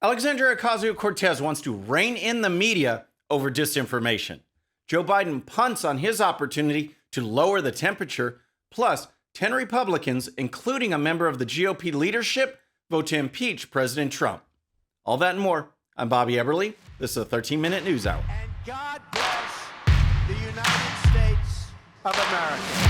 Alexandria Ocasio-Cortez wants to rein in the media over disinformation. Joe Biden punts on his opportunity to lower the temperature. Plus, 10 Republicans, including a member of the GOP leadership, vote to impeach President Trump. All that and more. I'm Bobby Eberle. This is a 13-minute news hour. And God bless the United States of America.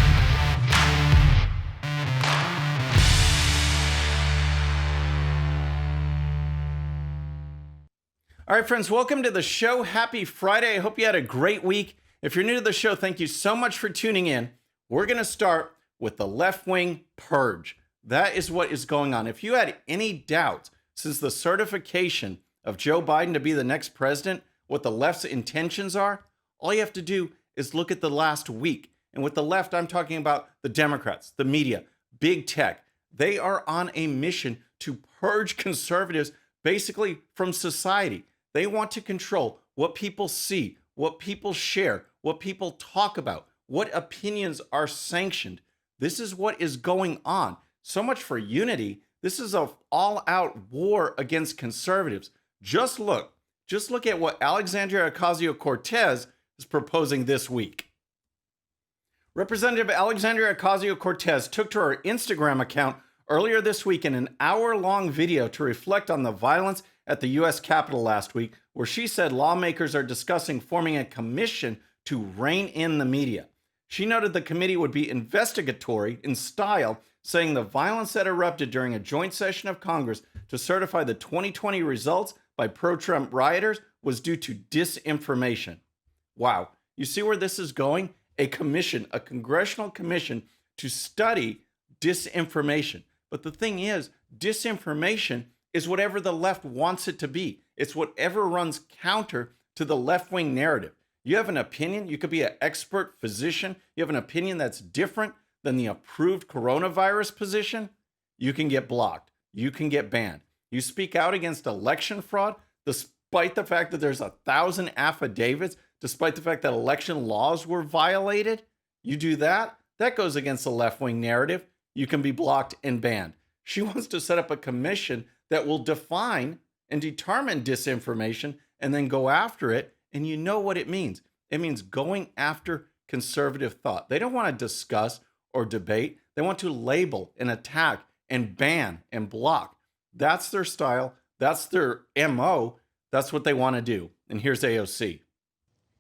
All right, friends, welcome to the show. Happy Friday. I hope you had a great week. If you're new to the show, thank you so much for tuning in. We're going to start with the left-wing purge. That is what is going on. If you had any doubt since the certification of Joe Biden to be the next president, what the left's intentions are, all you have to do is look at the last week. And with the left, I'm talking about the Democrats, the media, big tech. They are on a mission to purge conservatives basically from society. They want to control what people see, what people share, what people talk about, what opinions are sanctioned. This is what is going on. So much for unity. This is an all-out war against conservatives. Just look at what Alexandria Ocasio-Cortez is proposing this week. Representative Alexandria Ocasio-Cortez took to her Instagram account earlier this week in an hour-long video to reflect on the violence at the U.S. Capitol last week, where she said lawmakers are discussing forming a commission to rein in the media. She noted the committee would be investigatory in style, saying the violence that erupted during a joint session of Congress to certify the 2020 results by pro-Trump rioters was due to disinformation. Wow, you see where this is going? A commission, a congressional commission to study disinformation. But the thing is, disinformation is whatever the left wants it to be. It's whatever runs counter to the left-wing narrative. You have an opinion, you could be an expert physician, you have an opinion that's different than the approved coronavirus position, you can get blocked, you can get banned. You speak out against election fraud, despite the fact that there's 1,000 affidavits, despite the fact that election laws were violated, you do that, that goes against the left-wing narrative, you can be blocked and banned. She wants to set up a commission that will define and determine disinformation and then go after it. And you know what it means. It means going after conservative thought. They don't want to discuss or debate. They want to label and attack and ban and block. That's their style. That's their MO. That's what they want to do. And here's AOC.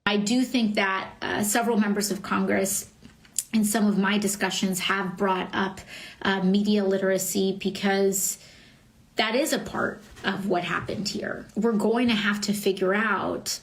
I do think that several members of Congress in some of my discussions have brought up media literacy because that is a part of what happened here. We're going to have to figure out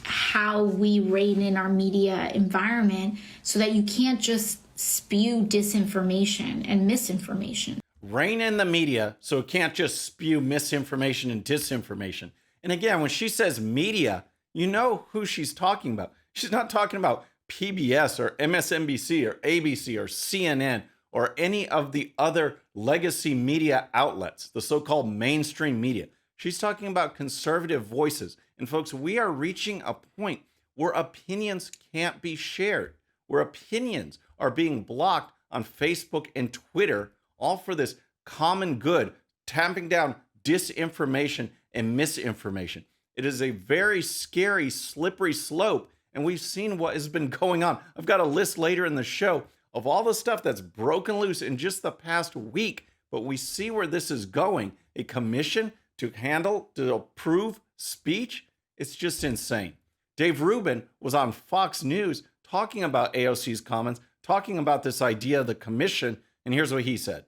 how we rein in our media environment so that you can't just spew disinformation and misinformation. Rein in the media so it can't just spew misinformation and disinformation. And again, when she says media, you know who she's talking about. She's not talking about PBS or MSNBC or ABC or CNN or any of the other legacy media outlets, the so-called mainstream media. She's talking about conservative voices. And folks, we are reaching a point where opinions can't be shared, where opinions are being blocked on Facebook and Twitter, all for this common good, tamping down disinformation and misinformation. It is a very scary, slippery slope, and we've seen what has been going on. I've got a list later in the show of all the stuff that's broken loose in just the past week, but we see where this is going. A commission to approve speech? It's just insane. Dave Rubin was on Fox News talking about AOC's comments, talking about this idea of the commission, and here's what he said.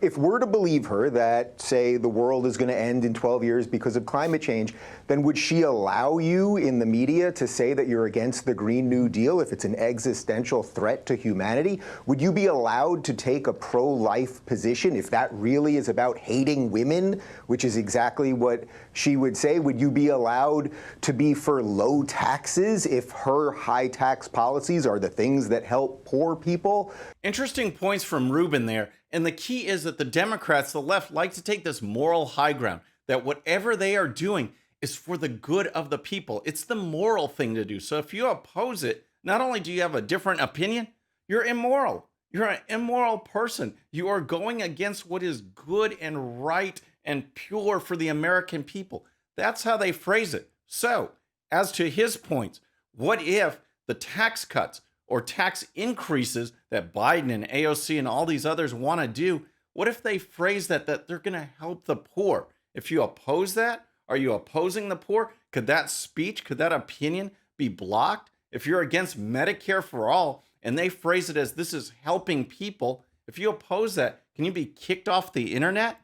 If we're to believe her that, say, the world is going to end in 12 years because of climate change, then would she allow you in the media to say that you're against the Green New Deal if it's an existential threat to humanity? Would you be allowed to take a pro-life position if that really is about hating women, which is exactly what she would say? Would you be allowed to be for low taxes if her high tax policies are the things that help poor people? Interesting points from Rubin there. And the key is that the Democrats, the left, like to take this moral high ground, that whatever they are doing is for the good of the people. It's the moral thing to do. So if you oppose it, not only do you have a different opinion, you're immoral. You're an immoral person. You are going against what is good and right and pure for the American people. That's how they phrase it. So, as to his points, what if the tax cuts or tax increases that Biden and AOC and all these others want to do, what if they phrase that they're going to help the poor? If you oppose that, are you opposing the poor? Could that speech, could that opinion be blocked? If you're against Medicare for all and they phrase it as this is helping people, if you oppose that, can you be kicked off the internet?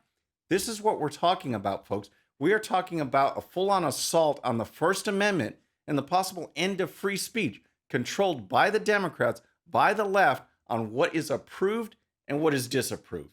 This is what we're talking about, folks. We are talking about a full-on assault on the First Amendment and the possible end of free speech controlled by the Democrats, by the left, on what is approved and what is disapproved.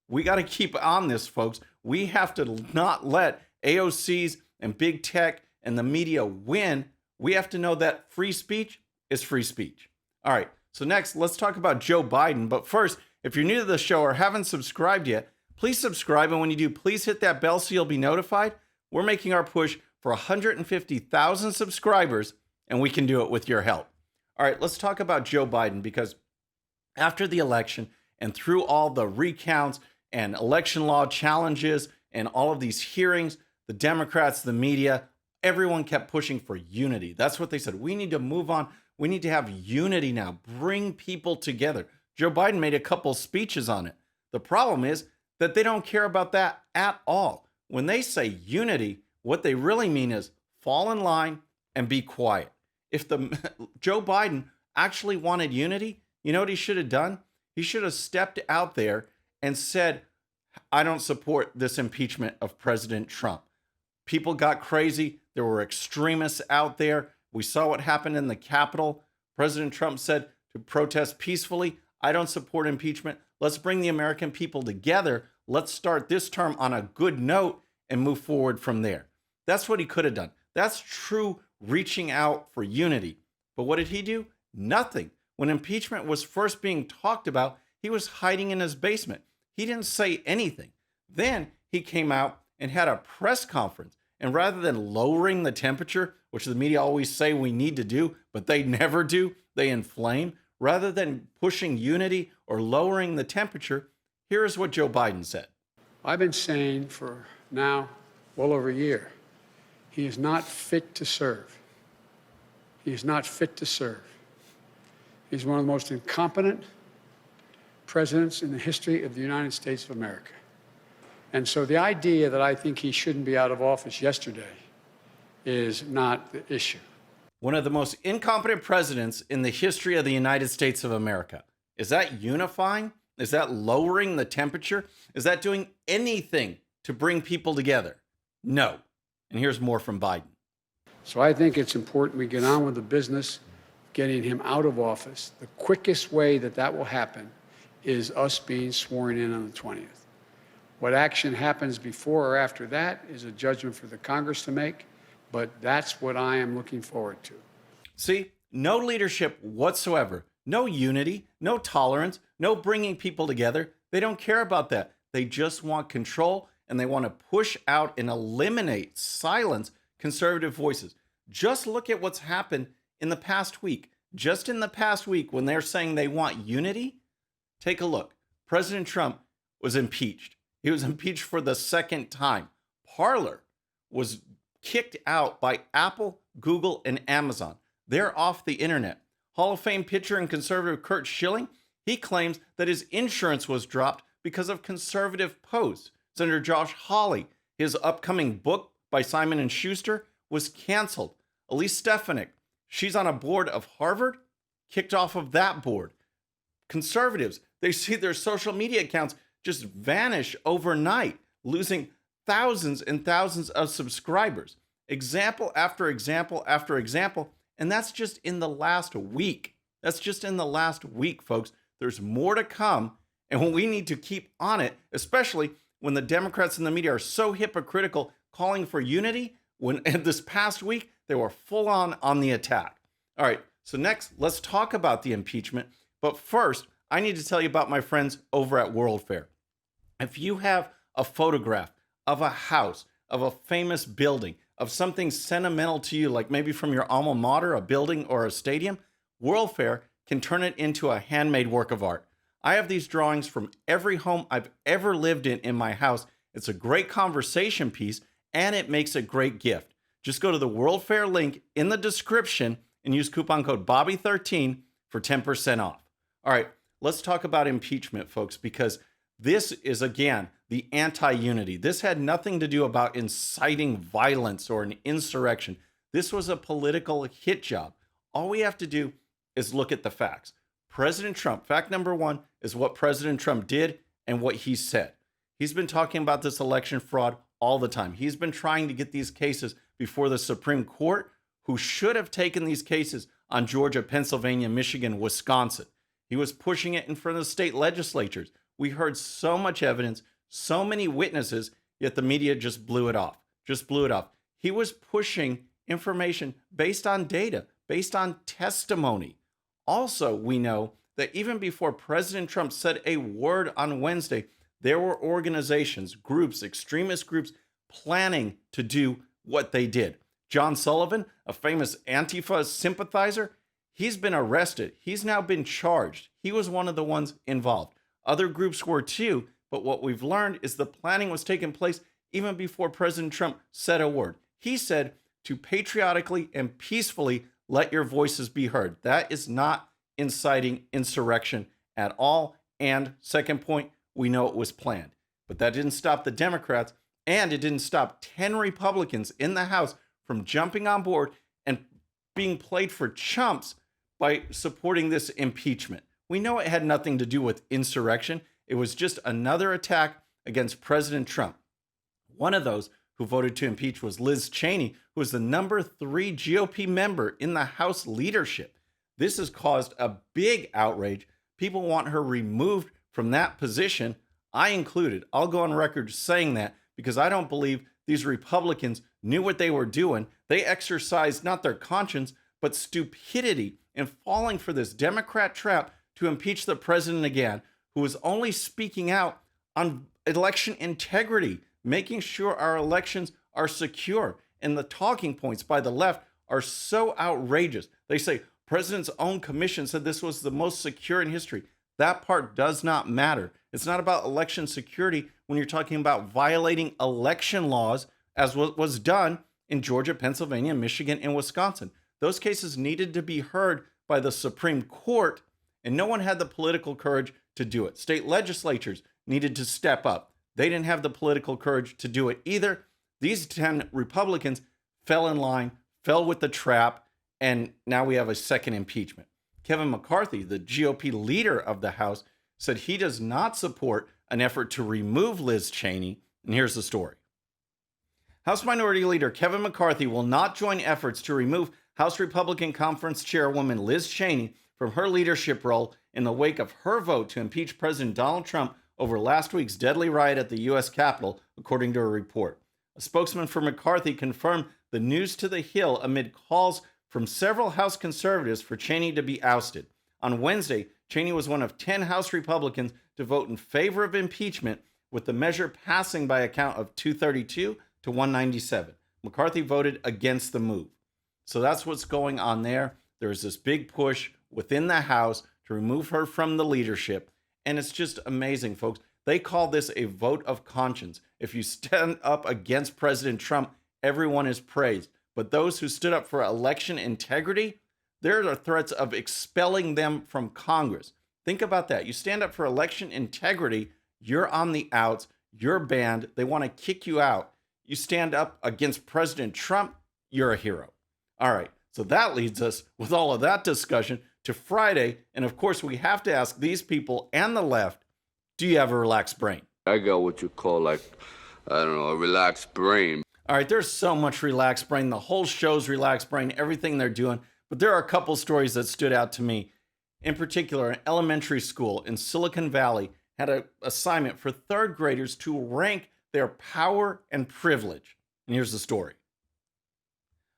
We got to keep on this, folks. We have to not let AOCs and big tech and the media win. We have to know that free speech is free speech. All right, so next, let's talk about Joe Biden. But first, if you're new to the show or haven't subscribed yet, please subscribe. And when you do, please hit that bell so you'll be notified. We're making our push for 150,000 subscribers, and we can do it with your help. All right, let's talk about Joe Biden, because after the election and through all the recounts and election law challenges and all of these hearings, the Democrats, the media, everyone kept pushing for unity. That's what they said. We need to move on. We need to have unity now. Bring people together. Joe Biden made a couple speeches on it. The problem is that they don't care about that at all. When they say unity, what they really mean is fall in line and be quiet. If Joe Biden actually wanted unity, you know what he should have done? He should have stepped out there and said, I don't support this impeachment of President Trump. People got crazy. There were extremists out there. We saw what happened in the Capitol. President Trump said to protest peacefully. I don't support impeachment. Let's bring the American people together. Let's start this term on a good note and move forward from there. That's what he could have done. That's true reaching out for unity. But what did he do? Nothing. When impeachment was first being talked about, he was hiding in his basement. He didn't say anything. Then he came out and had a press conference. And rather than lowering the temperature, which the media always say we need to do, but they never do, they inflame. Rather than pushing unity or lowering the temperature, here is what Joe Biden said. I've been saying for now well over a year, he is not fit to serve. He is not fit to serve. He's one of the most incompetent presidents in the history of the United States of America. And so the idea that I think he shouldn't be out of office yesterday is not the issue. One of the most incompetent presidents in the history of the United States of America. Is that unifying? Is that lowering the temperature? Is that doing anything to bring people together? No. And here's more from Biden. So I think it's important we get on with the business, getting him out of office. The quickest way that that will happen is us being sworn in on the 20th. What action happens before or after that is a judgment for the Congress to make, but that's what I am looking forward to. See, no leadership whatsoever, no unity, no tolerance, no bringing people together. They don't care about that. They just want control, and they want to push out and eliminate, silence conservative voices. Just look at what's happened in the past week. Just in the past week, when they're saying they want unity, take a look. President Trump was impeached. He was impeached for the second time. Parler was kicked out by Apple, Google, and Amazon. They're off the internet. Hall of Fame pitcher and conservative Curt Schilling, he claims that his insurance was dropped because of conservative posts. Senator Josh Hawley, his upcoming book by Simon & Schuster was canceled. Elise Stefanik, she's on a board of Harvard, kicked off of that board. Conservatives, they see their social media accounts just vanish overnight, losing thousands and thousands of subscribers. Example after example after example. And that's just in the last week. That's just in the last week, folks. There's more to come. And we need to keep on it, especially when the Democrats and the media are so hypocritical, calling for unity, when this past week, they were full on the attack. All right, so next, let's talk about the impeachment. But first, I need to tell you about my friends over at WorldFare. If you have a photograph of a house, of a famous building, of something sentimental to you, like maybe from your alma mater, a building or a stadium, WorldFare can turn it into a handmade work of art. I have these drawings from every home I've ever lived in my house, It's a great conversation piece, and it makes a great gift. Just go to the WorldFare link in the description and use coupon code Bobby13 for 10% off. All right, let's talk about impeachment, folks, because this is, again, the anti-unity. This had nothing to do about inciting violence or an insurrection. This was a political hit job. All we have to do is look at the facts. President Trump, fact number one is what President Trump did and what he said. He's been talking about this election fraud all the time. He's been trying to get these cases before the Supreme Court, who should have taken these cases on Georgia, Pennsylvania, Michigan, Wisconsin. He was pushing it in front of the state legislatures. We heard so much evidence, so many witnesses, yet the media just blew it off. He was pushing information based on data, based on testimony. Also, we know that even before President Trump said a word on Wednesday, there were organizations, groups, extremist groups planning to do what they did. John Sullivan, a famous Antifa sympathizer, he's been arrested. He's now been charged. He was one of the ones involved. Other groups were too, but what we've learned is the planning was taking place even before President Trump said a word. He said to patriotically and peacefully let your voices be heard. That is not inciting insurrection at all. And second point, we know it was planned. But that didn't stop the Democrats, and it didn't stop 10 Republicans in the House from jumping on board and being played for chumps by supporting this impeachment. We know it had nothing to do with insurrection. It was just another attack against President Trump. One of those who voted to impeach was Liz Cheney, who is the number 3 GOP member in the House leadership. This has caused a big outrage. People want her removed from that position, I included. I'll go on record saying that because I don't believe these Republicans knew what they were doing. They exercised not their conscience, but stupidity in falling for this Democrat trap to impeach the president again, who is only speaking out on election integrity, making sure our elections are secure. And the talking points by the left are so outrageous. They say president's own commission said this was the most secure in history. That part does not matter. It's not about election security when you're talking about violating election laws, as what was done in Georgia, Pennsylvania, Michigan, and Wisconsin. Those cases needed to be heard by the Supreme Court, and no one had the political courage to do it. State legislatures needed to step up. They didn't have the political courage to do it either. These 10 Republicans fell in line, fell with the trap, and now we have a second impeachment. Kevin McCarthy, the GOP leader of the House, said he does not support an effort to remove Liz Cheney. And here's the story. House Minority Leader Kevin McCarthy will not join efforts to remove House Republican Conference Chairwoman Liz Cheney from her leadership role in the wake of her vote to impeach President Donald Trump over last week's deadly riot at the U.S. Capitol, according to a report. A spokesman for McCarthy confirmed the news to the Hill amid calls from several House conservatives for Cheney to be ousted. On Wednesday, Cheney was one of 10 House Republicans to vote in favor of impeachment, with the measure passing by a count of 232 to 197. McCarthy voted against the move. So that's what's going on there. There's this big push within the House to remove her from the leadership. And it's just amazing, folks. They call this a vote of conscience. If you stand up against President Trump, everyone is praised. But those who stood up for election integrity, there are threats of expelling them from Congress. Think about that. You stand up for election integrity, you're on the outs, you're banned, they want to kick you out. You stand up against President Trump, you're a hero. All right, so that leads us, with all of that discussion, to Friday. And of course, we have to ask these people and the left, do you have a relaxed brain? I got what you call, a relaxed brain. All right, there's so much relaxed brain. The whole show's relaxed brain, everything they're doing. But there are a couple stories that stood out to me. In particular, an elementary school in Silicon Valley had an assignment for third graders to rank their power and privilege. And here's the story.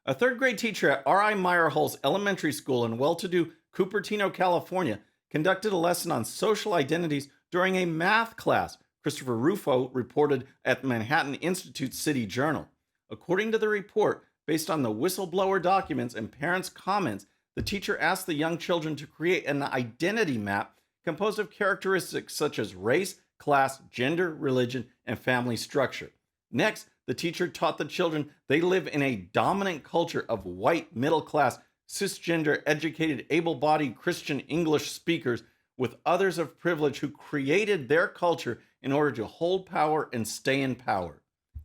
A third grade teacher at R.I. Meyerholz Elementary School in well-to-do Cupertino, California, conducted a lesson on social identities during a math class, Christopher Rufo reported at Manhattan Institute City Journal. According to the report, based on the whistleblower documents and parents' comments, the teacher asked the young children to create an identity map composed of characteristics such as race, class, gender, religion, and family structure. Next, the teacher taught the children they live in a dominant culture of white, middle class, cisgender, educated, able-bodied Christian English speakers with others of privilege who created their culture in order to hold power and stay in power.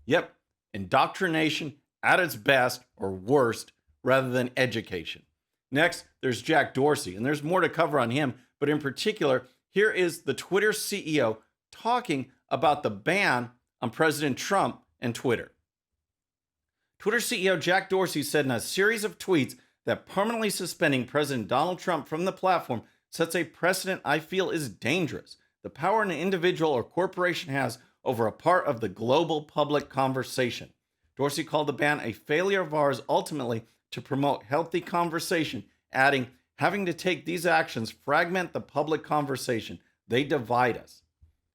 Yep, indoctrination at its best or worst rather than education. Next, there's Jack Dorsey, and there's more to cover on him, but in particular, here is the Twitter CEO talking about the ban on President Trump and Twitter. Twitter CEO Jack Dorsey said in a series of tweets that permanently suspending President Donald Trump from the platform sets a precedent I feel is dangerous. The power an individual or corporation has over a part of the global public conversation. Dorsey called the ban a failure of ours ultimately to promote healthy conversation, adding, having to take these actions fragment the public conversation. They divide us.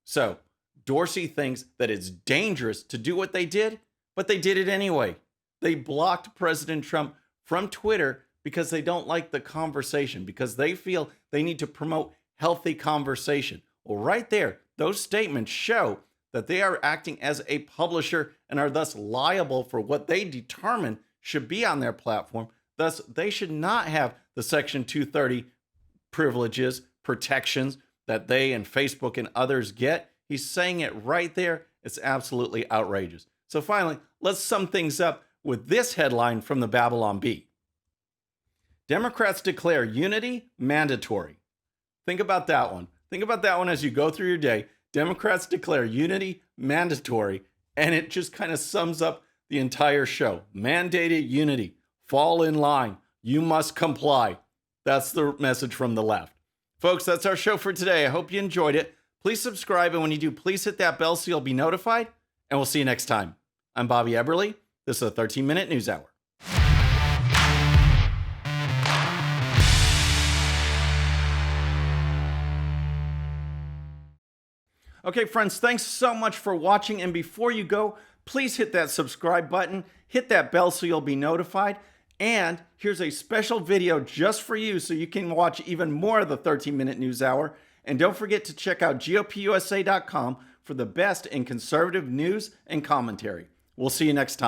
So, Dorsey thinks that it's dangerous to do what they did, but they did it anyway. They blocked President Trump from Twitter because they don't like the conversation, because they feel they need to promote healthy conversation. Well, right there, those statements show that they are acting as a publisher and are thus liable for what they determine should be on their platform. Thus, they should not have the Section 230 privileges, protections that they and Facebook and others get. He's saying it right there. It's absolutely outrageous. So finally, let's sum things up with this headline from the Babylon Bee. Democrats declare unity mandatory. Think about that one. Think about that one as you go through your day. Democrats declare unity mandatory, and it just kind of sums up the entire show. Mandated unity. Fall in line. You must comply. That's the message from the left. Folks, that's our show for today. I hope you enjoyed it. Please subscribe, and when you do, please hit that bell so you'll be notified, and we'll see you next time. I'm Bobby Eberle. This is a 13-minute news hour. Okay, friends, thanks so much for watching. And before you go, please hit that subscribe button, hit that bell so you'll be notified. And here's a special video just for you so you can watch even more of the 13-minute news hour. And don't forget to check out GOPUSA.com for the best in conservative news and commentary. We'll see you next time.